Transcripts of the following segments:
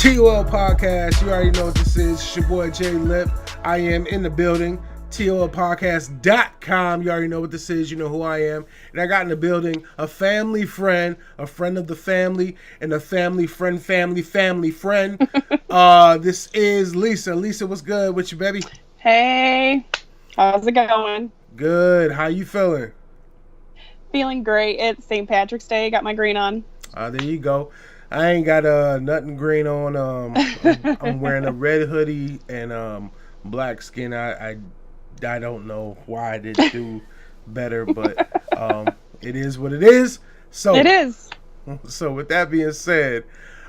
TOLPcast. You already know what this is. It's your boy Jay Lip. I am in the building. TOLPcast.com. You already know what this is. You know who I am. And I got in the building a family friend, a friend of the family, and a family friend. This is Lisa. Lisa, what's good with you, baby? Hey, how's it going? Good. How you feeling? Feeling great. It's St. Patrick's Day. Got my green on. There you go. I ain't got nothing green on. I'm wearing a red hoodie and black skin. I don't know why I didn't do better, but it is what it is. So it is. So with that being said,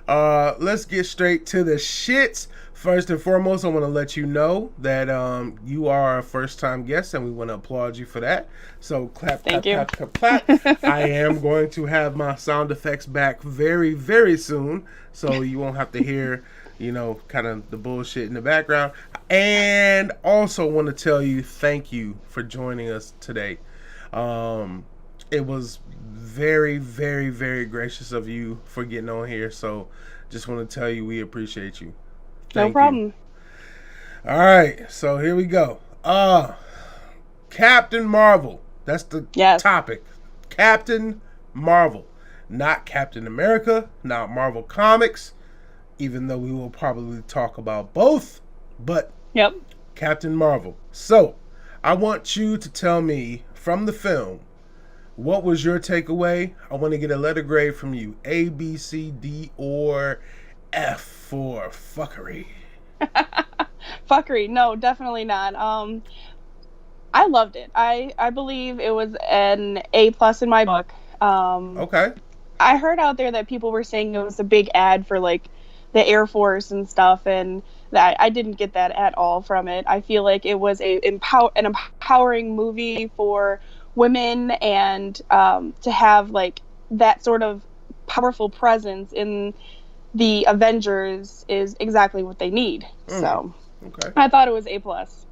let's get straight to the shits. First and foremost, I want to let you know that you are a first-time guest, and we want to applaud you for that. So clap, Thank clap, you. clap, clap, clap. I am going to have my sound effects back very, very soon, so you won't have to hear, kind of the bullshit in the background. And also want to tell you thank you for joining us today. It was very, very, very gracious of you for getting on here, so just want to tell you we appreciate you. No problem. All right, so here we go. Captain Marvel. That's the topic. Captain Marvel. Not Captain America, not Marvel Comics, even though we will probably talk about both, but Captain Marvel. So, I want you to tell me from the film, what was your takeaway? I want to get a letter grade from you. A, B, C, D, or F for fuckery. Fuckery. No, definitely not. I loved it. I believe it was an A+ in my book. Okay. I heard out there that people were saying it was a big ad for like the Air Force and stuff, and that I didn't get that at all from it. I feel like it was an empowering movie for women, and to have like that sort of powerful presence in the Avengers is exactly what they need. So okay. I thought it was A+.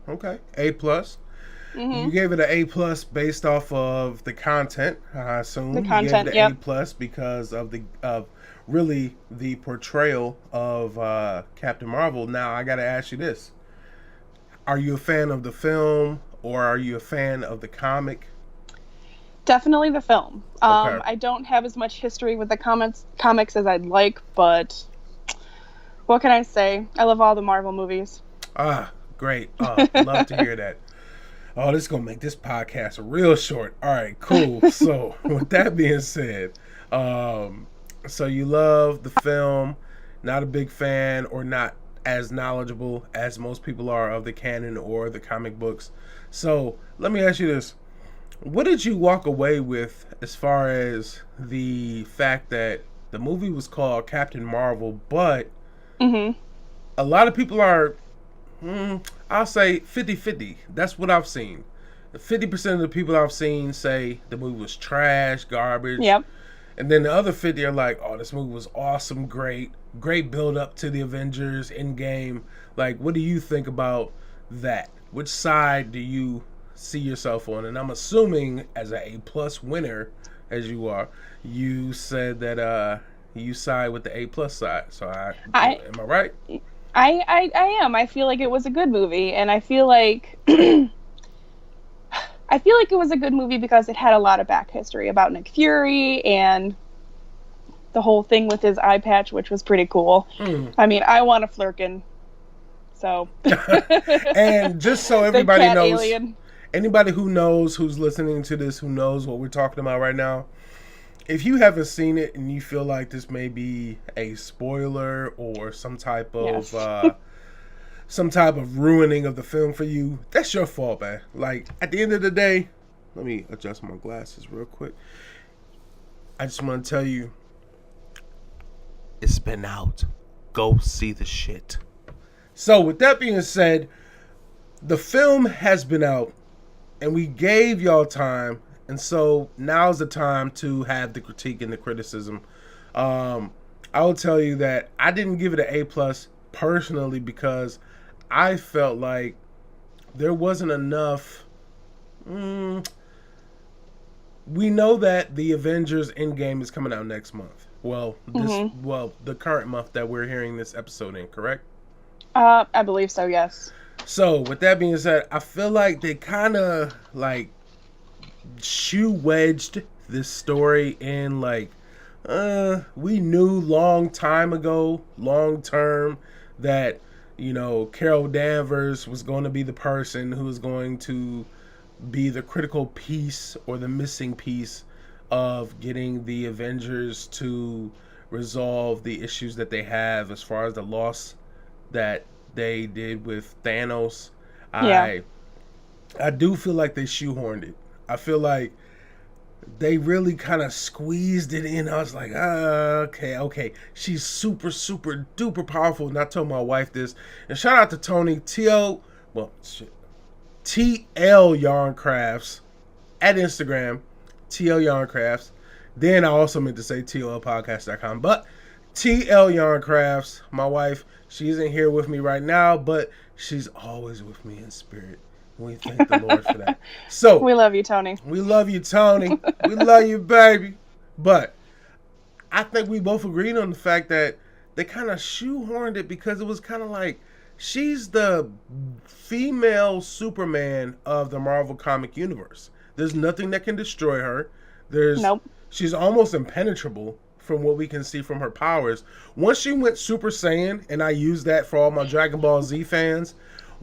Okay, A+. Mm-hmm. You gave it an A+ based off of the content, I assume. The content, you gave it an A+ because of really the portrayal of Captain Marvel. Now I gotta ask you this: are you a fan of the film or are you a fan of the comic? Definitely the film. Okay. I don't have as much history with the comics as I'd like, but what can I say? I love all the Marvel movies. Great. Love to hear that. Oh, this is going to make this podcast real short. All right, cool. So, with that being said, so you love the film, not a big fan or not as knowledgeable as most people are of the canon or the comic books. So, let me ask you this. What did you walk away with as far as the fact that the movie was called Captain Marvel, but a lot of people are, I'll say 50-50. That's what I've seen. 50% of the people I've seen say the movie was trash, garbage. Yep. And then the other 50 are like, oh, this movie was awesome, great build up to the Avengers Endgame. Like, what do you think about that? Which side do you see yourself on? And I'm assuming as an A+ winner, as you are, you said that you side with the A+ side. So am I right? I am. I feel like it was a good movie, and I feel like it was a good movie because it had a lot of back history about Nick Fury and the whole thing with his eye patch, which was pretty cool. I mean, I want a Flurkin. So and just so everybody knows, alien. Anybody who knows, who's listening to this, who knows what we're talking about right now, if you haven't seen it and you feel like this may be a spoiler or some type of ruining of the film for you, that's your fault, man. Like, at the end of the day, let me adjust my glasses real quick. I just want to tell you, it's been out. Go see the shit. So, with that being said, the film has been out, and we gave y'all time, and so now's the time to have the critique and the criticism. I will tell you that I didn't give it an A+ personally because I felt like there wasn't enough. We know that the Avengers Endgame is coming out next month. Well, the current month that we're hearing this episode in, correct? I believe so. Yes. So, with that being said, I feel like they kind of like shoe wedged this story in like we knew long time ago, long term, that Carol Danvers was going to be the person who was going to be the critical piece or the missing piece of getting the Avengers to resolve the issues that they have as far as the loss that they did with Thanos. Yeah. I do feel like they shoehorned it. I feel like they really kind of squeezed it in. I was like, okay. She's super, super duper powerful. And I told my wife this. And shout out to Tony TL Yarn Crafts at Instagram, TL Yarn Crafts. Then I also meant to say TOLPcast.com. But TL Yarn Crafts, my wife, she isn't here with me right now, but she's always with me in spirit. We thank the Lord for that. So we love you, Tony. We love you, Tony. We love you, baby. But I think we both agreed on the fact that they kind of shoehorned it because it was kind of like she's the female Superman of the Marvel comic universe. There's nothing that can destroy her. Nope. She's almost impenetrable from what we can see from her powers. Once she went Super Saiyan, and I use that for all my Dragon Ball Z fans.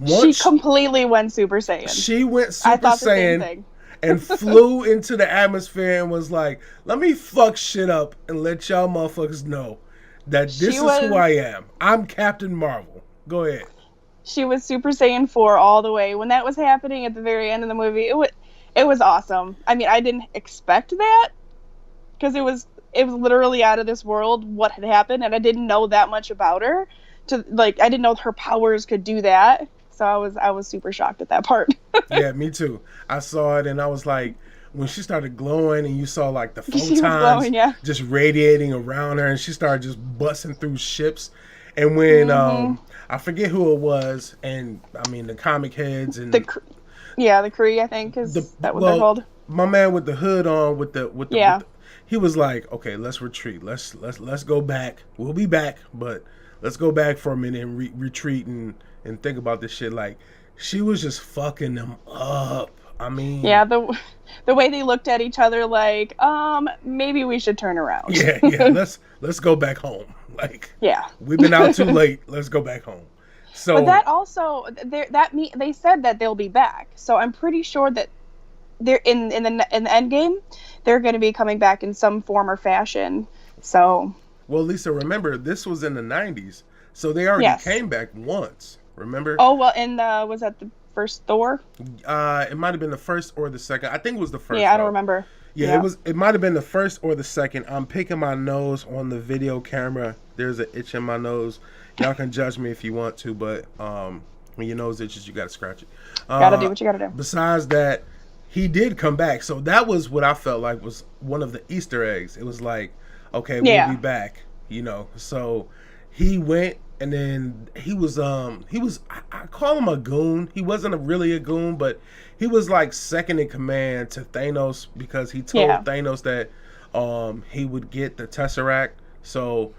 She completely went Super Saiyan. She went Super Saiyan and flew into the atmosphere and was like, let me fuck shit up and let y'all motherfuckers know that this is who I am. I'm Captain Marvel. Go ahead. She was Super Saiyan 4 all the way. When that was happening at the very end of the movie, it was awesome. I mean, I didn't expect that because it was literally out of this world what had happened, and I didn't know that much about her. I didn't know her powers could do that. So I was super shocked at that part. Yeah, me too. I saw it and I was like, when she started glowing and you saw like the photons just radiating around her and she started just busting through ships. And when I forget who it was, and I mean the comic heads and the Kree, I think is that what they're called. My man with the hood on with the he was like, okay, let's retreat. Let's go back. We'll be back, but let's go back for a minute and retreat and think about this shit. Like, she was just fucking them up. I mean, yeah, the way they looked at each other, like, maybe we should turn around. Yeah, let's go back home. Like, yeah, we've been out too late. Let's go back home. So, but that also they said that they'll be back. So I'm pretty sure that they're in the end game. They're going to be coming back in some form or fashion. So, well, Lisa, remember this was in the 90s, so they already came back once. Remember? Oh, well, and was that the first Thor? It might have been the first or the second. I think it was the first. Yeah, I don't remember. Yeah, it might have been the first or the second. I'm picking my nose on the video camera. There's an itch in my nose. Y'all can judge me if you want to, but when your nose itches, you gotta scratch it. Gotta do what you gotta do. Besides that, he did come back. So that was what I felt like was one of the Easter eggs. It was like, okay, we'll be back. So he went. And then he was I call him a goon. He wasn't really a goon, but he was like second in command to Thanos because he told Thanos that he would get the Tesseract. So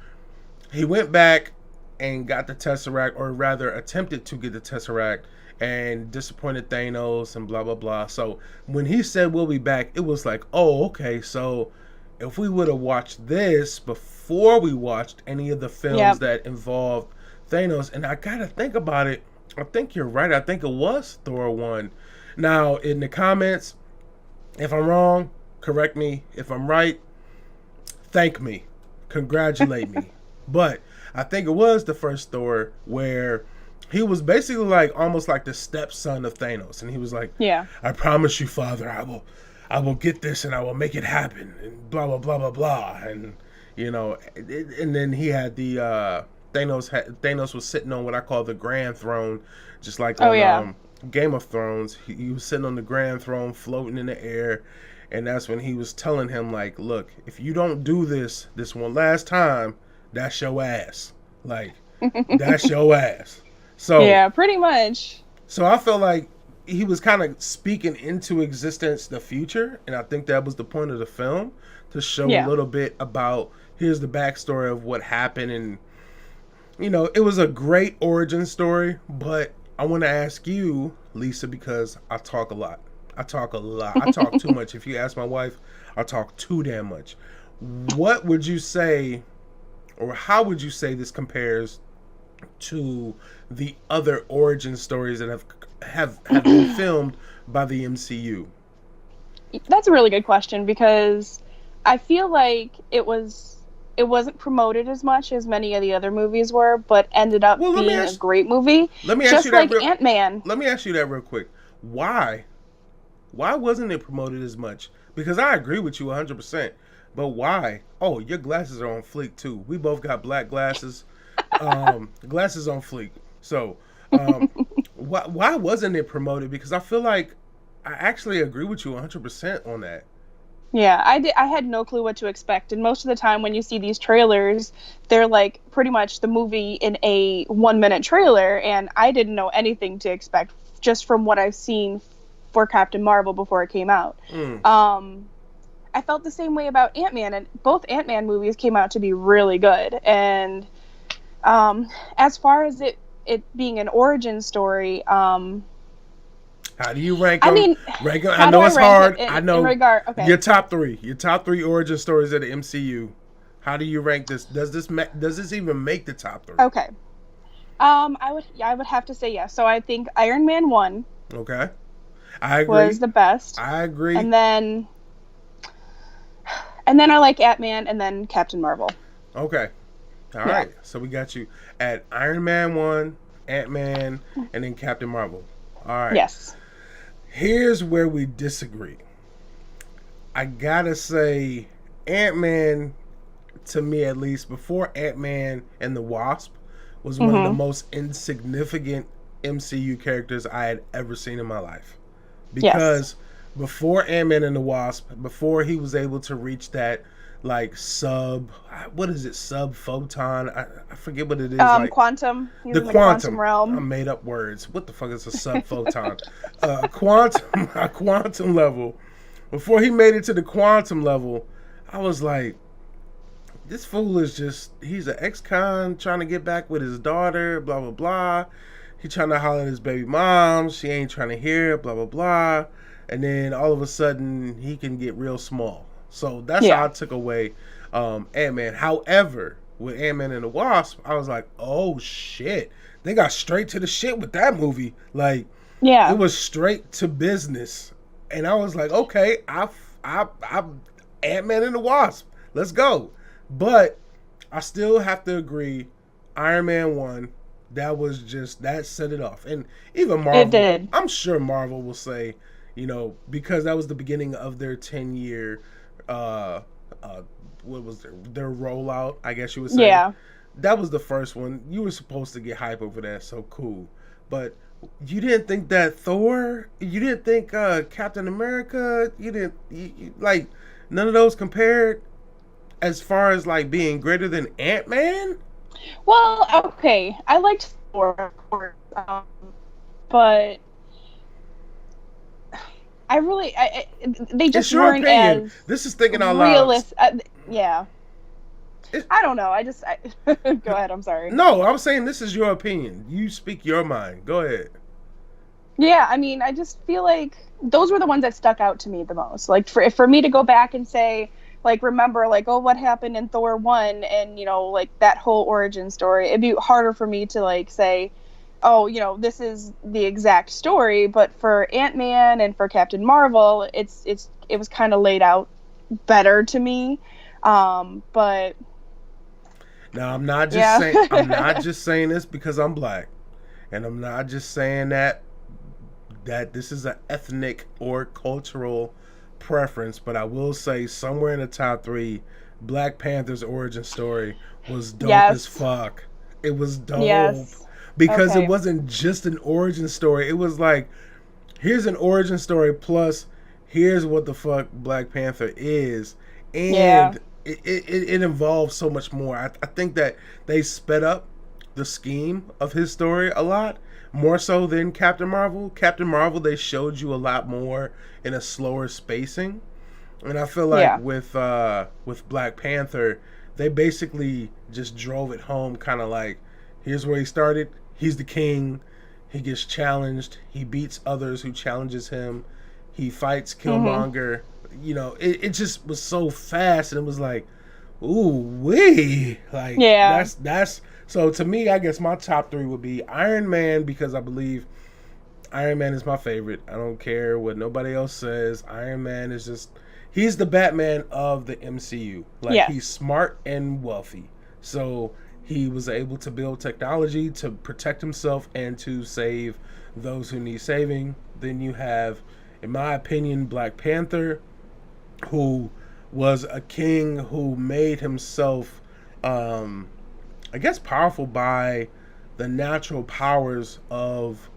he went back and got the Tesseract, or rather attempted to get the Tesseract, and disappointed Thanos and blah, blah, blah. So when he said we'll be back, it was like, oh, okay, so if we would have watched this before we watched any of the films that involved Thanos, and I gotta think about it, I think you're right. I think it was Thor 1. Now, in the comments, if I'm wrong, correct me. If I'm right, thank me. Congratulate me. But I think it was the first Thor where he was basically like almost like the stepson of Thanos. And he was like, I promise you, Father, I will get this and I will make it happen. And blah, blah, blah, blah, blah. And, and then he had the... Thanos was sitting on what I call the Grand Throne, just like on Game of Thrones. He was sitting on the Grand Throne, floating in the air, and that's when he was telling him, like, look, if you don't do this one last time, that's your ass. Like, that's your ass. So yeah, pretty much. So I felt like he was kind of speaking into existence the future, and I think that was the point of the film, to show a little bit about here's the backstory of what happened, and it was a great origin story. But I want to ask you, Lisa, because I talk a lot. I talk too much. If you ask my wife, I talk too damn much. What would you say, or how would you say this compares to the other origin stories that have been filmed by the MCU? That's a really good question, because I feel like it wasn't promoted as much as many of the other movies were, but ended up being a great movie. Let me ask you that. Just like Ant-Man. Let me ask you that real quick. Why wasn't it promoted as much? Because I agree with you 100%. But why? Oh, your glasses are on fleek too. We both got black glasses. Glasses on fleek. So, why wasn't it promoted? Because I feel like I actually agree with you 100% on that. Yeah, I had no clue what to expect. And most of the time when you see these trailers, they're like pretty much the movie in a 1-minute trailer. And I didn't know anything to expect just from what I've seen for Captain Marvel before it came out. I felt the same way about Ant-Man, and both Ant-Man movies came out to be really good. And as far as it being an origin story, how do you rank them? I mean, I know it's hard. I know okay. Your top three origin stories of the MCU. How do you rank this? Does this even make the top 3? Okay. I would have to say yes. So I think Iron Man 1. Okay. I agree. Was the best. I agree. And then I like Ant-Man, and then Captain Marvel. Okay. All right. So we got you at Iron Man 1, Ant-Man, and then Captain Marvel. All right. Yes. Here's where we disagree. I gotta say, Ant-Man, to me at least, before Ant-Man and the Wasp, was one of the most insignificant MCU characters I had ever seen in my life. Because before Ant-Man and the Wasp, before he was able to reach that sub photon, I forget what it is. Quantum. The quantum realm. I made up words. What the fuck is a sub photon? A quantum level. Before he made it to the quantum level, I was like, this fool is he's an ex-con trying to get back with his daughter, blah, blah, blah. He trying to holler at his baby mom. She ain't trying to hear it, blah, blah, blah. And then all of a sudden, he can get real small. So that's how I took away Ant-Man. However, with Ant-Man and the Wasp, I was like, oh, shit. They got straight to the shit with that movie. It was straight to business. And I was like, okay, I'm Ant-Man and the Wasp. Let's go. But I still have to agree, Iron Man 1, that set it off. And even Marvel, it did. I'm sure Marvel will say, because that was the beginning of their 10-year, what was their rollout, I guess you would say. Yeah. That was the first one. You were supposed to get hype over that, so cool. But you didn't think that Thor, you didn't think Captain America, none of those compared as far as being greater than Ant-Man? Well, okay. I liked Thor, of course, but they just weren't opinion. as this is thinking out loud. Yeah. I don't know. Go ahead. I'm sorry. No, I'm saying this is your opinion. You speak your mind. Go ahead. Yeah, I mean, I just feel like those were the ones that stuck out to me the most. For me to go back and say, remember, what happened in Thor 1 and, that whole origin story, it'd be harder for me to, say, oh, this is the exact story. But for Ant-Man and for Captain Marvel, it was kind of laid out better to me. But now I'm not just saying this because I'm black, and I'm not just saying that this is an ethnic or cultural preference, but I will say somewhere in the top 3, Black Panther's origin story was dope as fuck. It was dope because it wasn't just an origin story. It was here's an origin story plus here's what the fuck Black Panther is, and it involves so much more. I think that they sped up the scheme of his story a lot more so than Captain Marvel. Captain Marvel, they showed you a lot more in a slower spacing, and I feel like with Black Panther, they basically just drove it home, kind of like, here's where he started. He's the king. He gets challenged. He beats others who challenges him. He fights Killmonger. You know, it just was so fast, and it was like, ooh wee, like that's so to me. I guess my top three would be Iron Man, because I believe Iron Man is my favorite. I don't care what nobody else says. Iron Man is just, he's the Batman of the MCU. Like, he's smart and wealthy. So he was able to build technology to protect himself and to save those who need saving. Then you have, in my opinion, Black Panther, who was a king who made himself, I guess, powerful by the natural powers of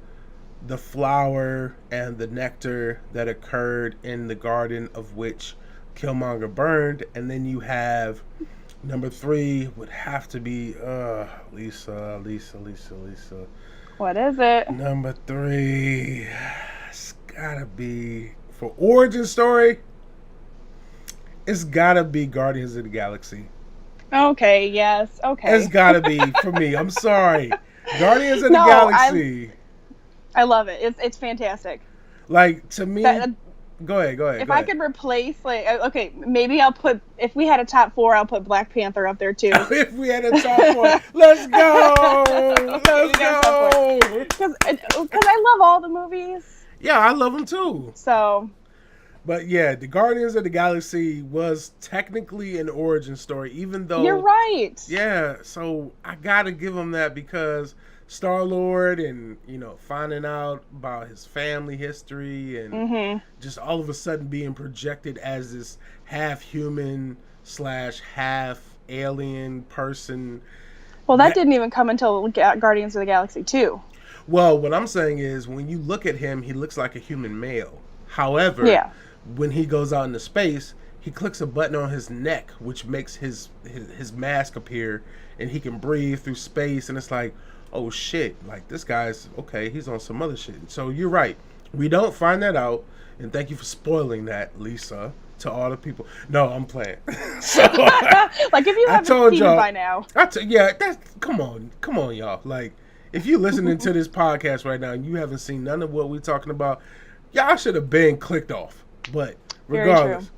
the flower and the nectar that occurred in the garden of which Killmonger burned. And then you have number three would have to be Lisa. What is it? Number three, it's gotta be, for origin story, it's gotta be Guardians of the Galaxy. Okay, yes, okay. It's gotta be for me. I'm sorry. Guardians of the Galaxy. I love it. It's fantastic. Like, to me, go ahead. If I could replace, like, okay, maybe I'll put, if we had a top four, I'll put Black Panther up there too. If we had a top four, let's go. Let's go. Because I love all the movies. Yeah, I love them too. So. But yeah, the Guardians of the Galaxy was technically an origin story, even though... You're right. Yeah, so I gotta give him that, because Star-Lord and, you know, finding out about his family history and just all of a sudden being projected as this half-human / half-alien person. Well, that didn't even come until Guardians of the Galaxy 2. Well, what I'm saying is, when you look at him, he looks like a human male. However, when he goes out into space, he clicks a button on his neck, which makes his mask appear, and he can breathe through space. And it's like, oh shit, like, this guy's okay, he's on some other shit. So you're right, we don't find that out, and thank you for spoiling that, Lisa, to all the people. No, I'm playing. So, like, if you haven't seen it by now. Come on, y'all. Like, if you're listening to this podcast right now and you haven't seen none of what we're talking about, y'all should have been clicked off. But regardless,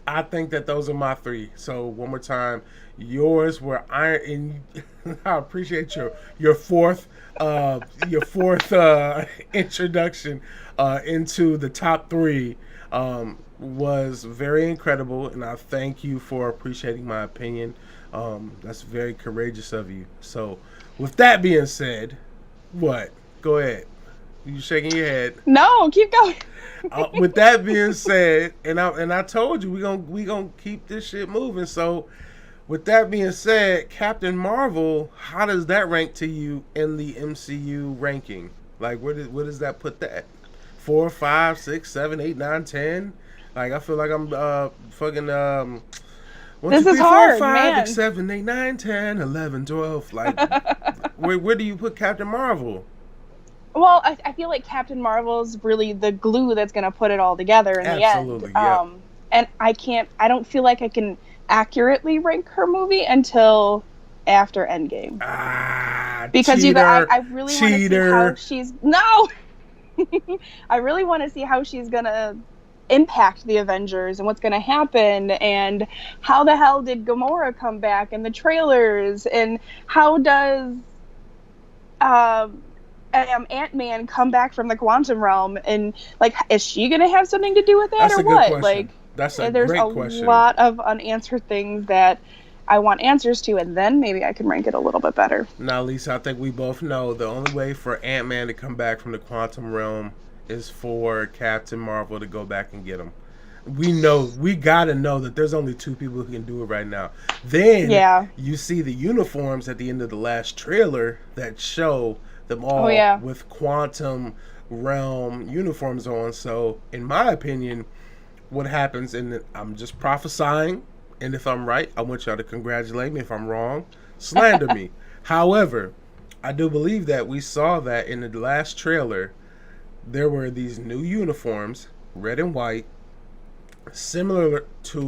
I think that those are my three. So one more time, yours were Iron. And I appreciate your fourth introduction into the top three. Was very incredible, and I thank you for appreciating my opinion. That's very courageous of you. So, with that being said, what? Go ahead. You shaking your head? No, keep going. With that being said, and I told you we gonna keep this shit moving. So, with that being said, Captain Marvel, how does that rank to you in the MCU ranking? Like, where does that put that? 4, 5, 6, 7, 8, 9, 10? Like, I feel like I'm fucking 1, this 2, 3, is 4, hard, 5, man. 6, 7, 8, 9, 10, 11, 12. Like, where do you put Captain Marvel? Well, I feel like Captain Marvel's really the glue that's going to put it all together in the end. Absolutely, yeah. And I don't feel like I can accurately rank her movie until after Endgame. Because cheater, I really want to see how she's... No! I really want to see how she's going to impact the Avengers and what's going to happen, and how the hell did Gamora come back in the trailers, and how does... Ant-Man come back from the quantum realm, and like, is she gonna have something to do with that? That's or what? Question. Like, that's a there's great a question. lot of unanswered things that I want answers to, and then maybe I can rank it a little bit better. Now, Lisa, I think we both know the only way for Ant-Man to come back from the quantum realm is for Captain Marvel to go back and get him. We gotta know that there's only 2 people who can do it right now. Then you see the uniforms at the end of the last trailer that show them all with quantum realm uniforms on. So, in my opinion, what happens, and I'm just prophesying, and if I'm right, I want y'all to congratulate me. If I'm wrong, slander me. However, I do believe that we saw that in the last trailer, there were these new uniforms, red and white, similar to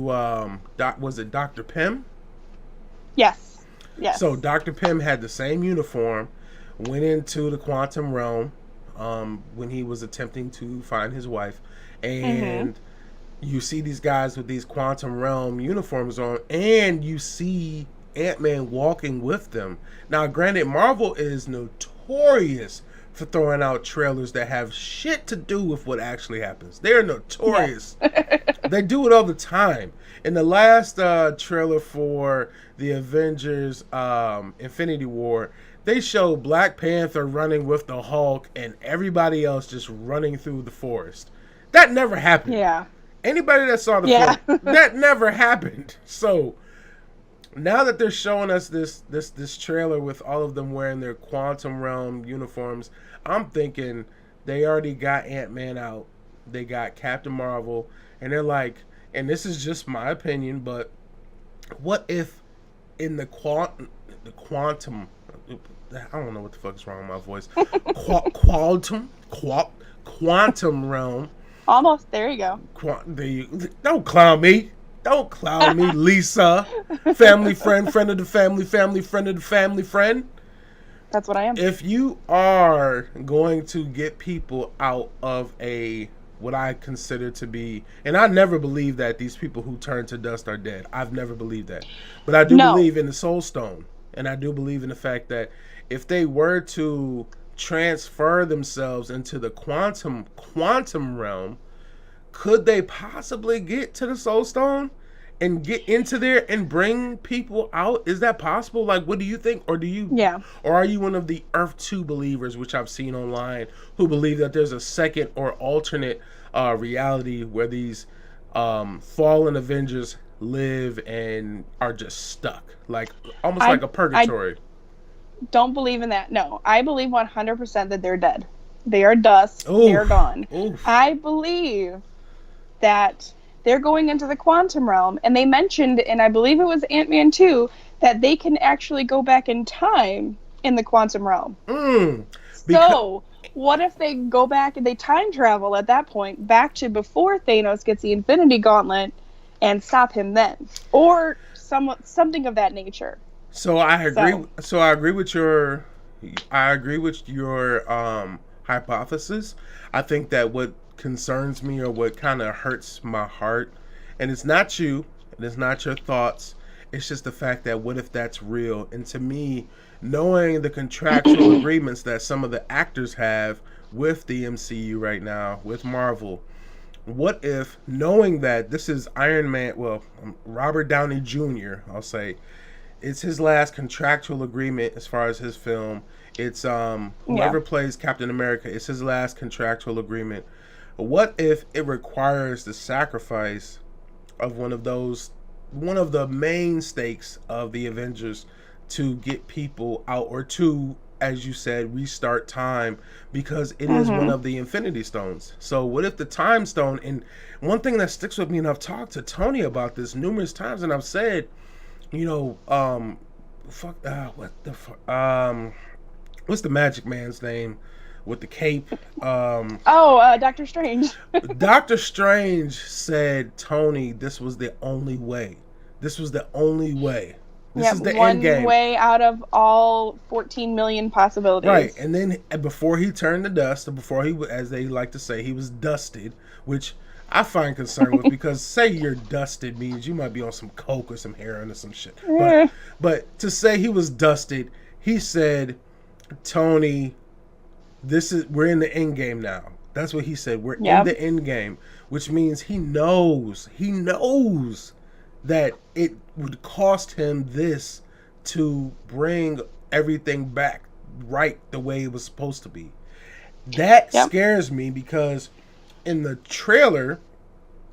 was it Dr. Pym? Yes. So Yes. Dr. Pym had the same uniform, went into the quantum realm when he was attempting to find his wife, Mm-hmm. and you see these guys with these quantum realm uniforms on, and you see Ant-Man walking with them. Now, granted, Marvel is notorious for throwing out trailers that have shit to do with what actually happens. They're Yes. notorious. They do it all the time. In the last trailer for the Avengers Infinity War, they show Black Panther running with the Hulk and everybody else just running through the forest. That never happened. Yeah. Anybody that saw the Yeah. film, that never happened. So now that they're showing us this trailer with all of them wearing their quantum realm uniforms, I'm thinking they already got Ant-Man out, they got Captain Marvel, and they're like, and this is just my opinion, but what if in the quantum, I don't know what the fuck is wrong with my voice, quantum realm. Almost. There you go. Don't clown me. Don't clown me, Lisa. Family friend, friend of the family, family friend of the family friend. That's what I am. If you are going to get people out of a what I consider to be, and I never believe that these people who turn to dust are dead. I've never believed that. But I do No. believe in the soul stone. And I do believe in the fact that if they were to transfer themselves into the quantum realm, could they possibly get to the soul stone and get into there and bring people out? Is that possible? Like, what do you think? Yeah. Or are you one of the Earth 2 believers, which I've seen online, who believe that there's a second or alternate reality where these fallen Avengers live and are just stuck, like almost I like a I purgatory? don't believe in that. No. I believe 100% that they're dead. They are dust. They are Oof, gone. oof. I believe that they're going into the quantum realm, and they mentioned, and I believe it was Ant-Man 2, that they can actually go back in time in the quantum realm. Mm, because So, what if they go back and they time travel at that point back to before Thanos gets the Infinity Gauntlet and stop him then? Or something of that nature. So I agree. So, So I agree with your hypothesis. I think that what concerns me or what kind of hurts my heart, and it's not you, and it's not your thoughts. It's just the fact that what if that's real? And to me, knowing the contractual agreements that some of the actors have with the MCU right now, with Marvel, what if knowing that this is Iron Man, well, Robert Downey Jr., I'll say, it's his last contractual agreement as far as his film. It's yeah. whoever plays Captain America, it's his last contractual agreement. What if it requires the sacrifice of one of the main stakes of the Avengers to get people out, or to, as you said, restart time, because it is one Mm-hmm. of the Infinity Stones. So what if the Time Stone, and one thing that sticks with me, and I've talked to Tony about this numerous times, and I've said, you know, fuck, what the fuck, what's the Magic Man's name with the cape? Oh, Doctor Strange. Doctor Strange said, Tony, this was the only way. This was the only way. This Yeah, is the end one game. way out of all 14 million Right, possibilities. and then before he turned to dust, or before he, as they like to say, he was dusted, which I find concern with, because say you're dusted means you might be on some coke or some heroin or some shit. But Eh, to say he was dusted, he said, Tony, we're in the end game now. That's what he said. We're in yep. the end game, which means he knows that it would cost him this to bring everything back right the way it was supposed to be. That Yep. scares me, because in the trailer,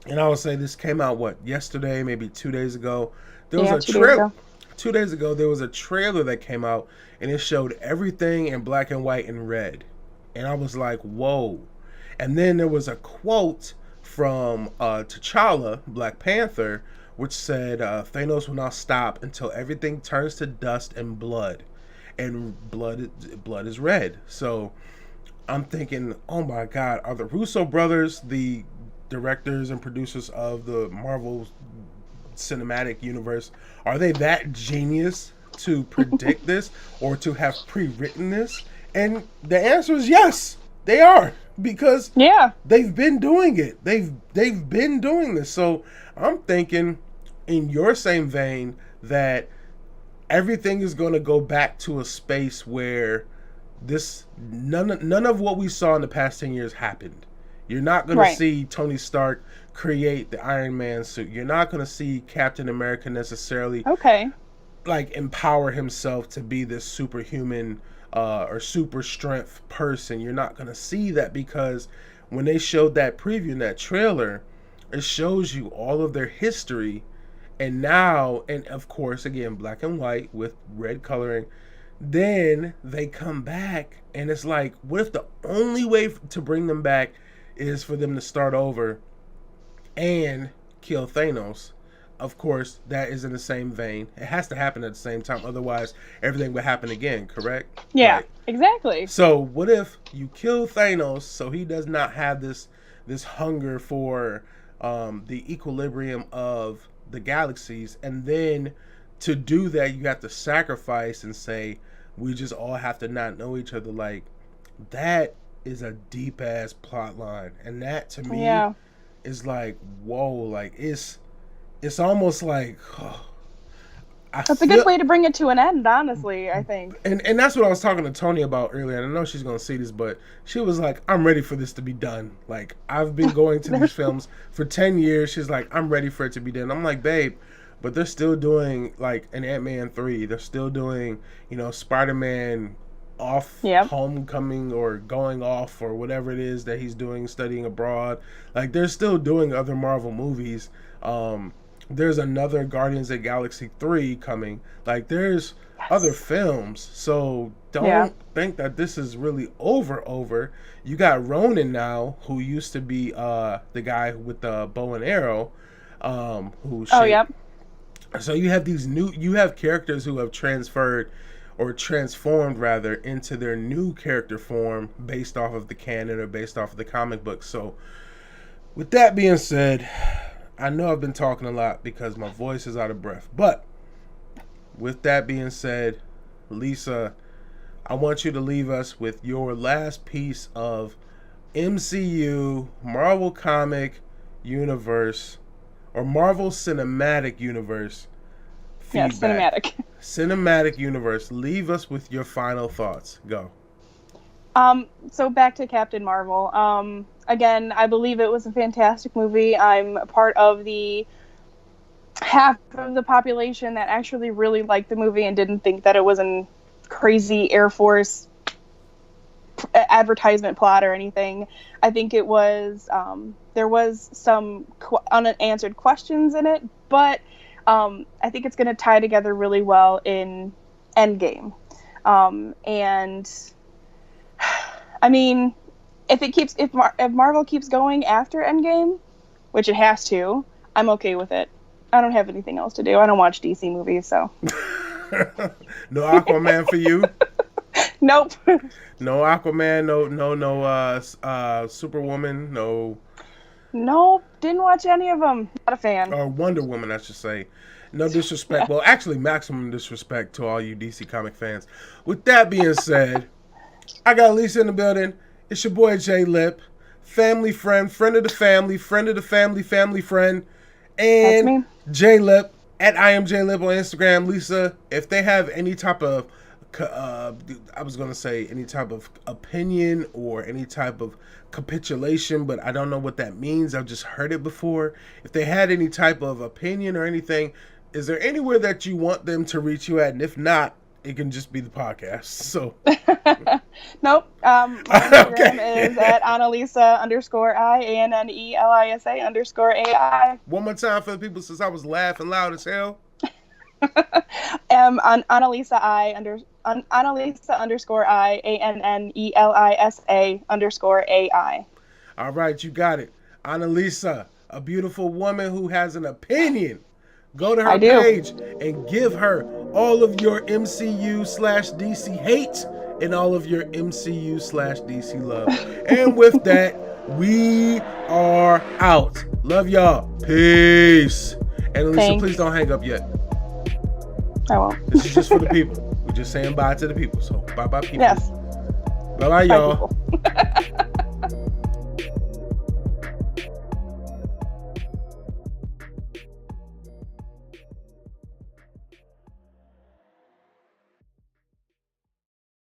and I would say this came out yesterday, maybe 2 days ago. There was Yeah, a 2 days trailer. ago. 2 days ago, there was a trailer that came out, and it showed everything in black and white and red, and I was like, "Whoa!" And then there was a quote from T'Challa, Black Panther, which said, "Thanos will not stop until everything turns to dust and blood, and blood is red." So I'm thinking, oh my God, are the Russo brothers the directors and producers of the Marvel cinematic universe, are they that genius to predict this or to have pre-written this? And the answer is yes, they are, because Yeah. they've been doing it. They've been doing this. So I'm thinking, in your same vein, that everything is going to go back to a space where none of what we saw in the past 10 years happened. You're not going to see Tony Stark create the Iron Man suit. You're not going to see Captain America necessarily like empower himself to be this superhuman or super strength person. You're not going to see that, because when they showed that preview in that trailer, it shows you all of their history. And now, and of course, again, black and white with red coloring. Then they come back, and it's like, what if the only way to bring them back is for them to start over and kill Thanos? Of course, that is in the same vein. It has to happen at the same time. Otherwise, everything would happen again, correct? Yeah, exactly. So what if you kill Thanos so he does not have this hunger for the equilibrium of the galaxies, and then to do that you have to sacrifice and say, we just all have to not know each other? Like, that is a deep ass plot line, and that to me is like, whoa, like it's almost like that's a good way to bring it to an end, honestly, I think. And that's what I was talking to Tony about earlier, and I know she's gonna see this, but she was like, I'm ready for this to be done. Like, I've been going to these films for 10 years. She's like, I'm ready for it to be done. I'm like, babe, but they're still doing like an Ant-Man 3. They're still doing, Spider-Man off homecoming or going off or whatever it is that he's doing, studying abroad. Like, they're still doing other Marvel movies. There's another Guardians of the Galaxy 3 coming. Like, there's other films. So don't think that this is really over. You got Ronan now, who used to be the guy with the bow and arrow. So you have you have characters who have transformed rather into their new character form based off of the canon or based off of the comic book. So with that being said, I know I've been talking a lot because my voice is out of breath. But with that being said, Lisa, I want you to leave us with your last piece of MCU, Marvel Comic Universe, or Marvel Cinematic Universe feedback. Yeah, Cinematic Universe. Leave us with your final thoughts. Go. So back to Captain Marvel. Again, I believe it was a fantastic movie. I'm a part of the half of the population that actually really liked the movie and didn't think that it was a crazy Air Force advertisement plot or anything. I think it was, there was some unanswered questions in it, but I think it's going to tie together really well in Endgame. And I mean, if Marvel keeps going after Endgame, which it has to, I'm okay with it. I don't have anything else to do. I don't watch DC movies, so. No Aquaman for you? Nope. No Aquaman, no Superwoman, no. Nope, didn't watch any of them. Not a fan. Or Wonder Woman, I should say. No disrespect. Well, actually, maximum disrespect to all you DC comic fans. With that being said, I got Lisa in the building. It's your boy J Lip, family friend of the family friend, and J Lip at I am J Lip on Instagram. Lisa, if they have any type of, any type of opinion or any type of capitulation, but I don't know what that means. I've just heard it before. If they had any type of opinion or anything, is there anywhere that you want them to reach you at? And if not, it can just be the podcast. So nope. My Instagram is at Annelisa _I ANNELISA _AI. One more time for the people, since I was laughing loud as hell. On Annelisa Annelisa _I ANNELISA _AI. All right, you got it. Annelisa, a beautiful woman who has an opinion. Go to her page and give her all of your MCU/DC hate and all of your MCU/DC love. And with that, we are out. Love y'all. Peace. Annelisa, Thanks. please don't hang up yet. I won't. This is just for the people. We're just saying bye to the people. So bye-bye, people. Yes. Bye-bye, Bye, y'all. people.